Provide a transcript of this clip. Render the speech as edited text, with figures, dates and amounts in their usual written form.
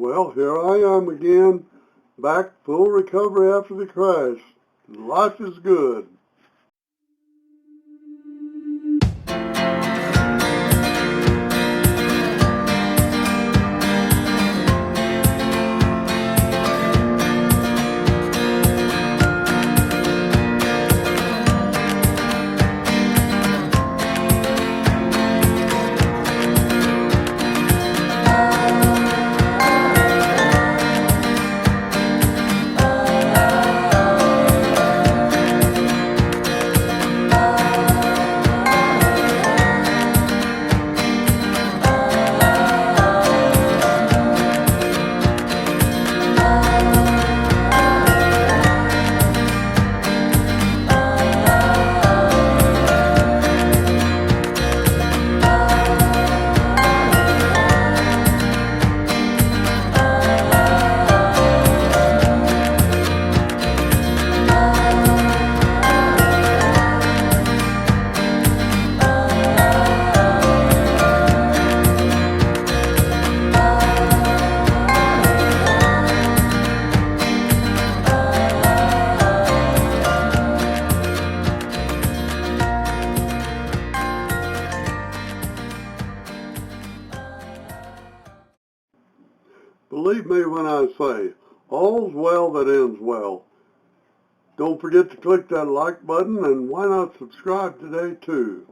Well, here I am again, back full recovery after the crash. Life is good. Believe me when I say, all's well that ends well. Don't forget to click that like button, and why not subscribe today too.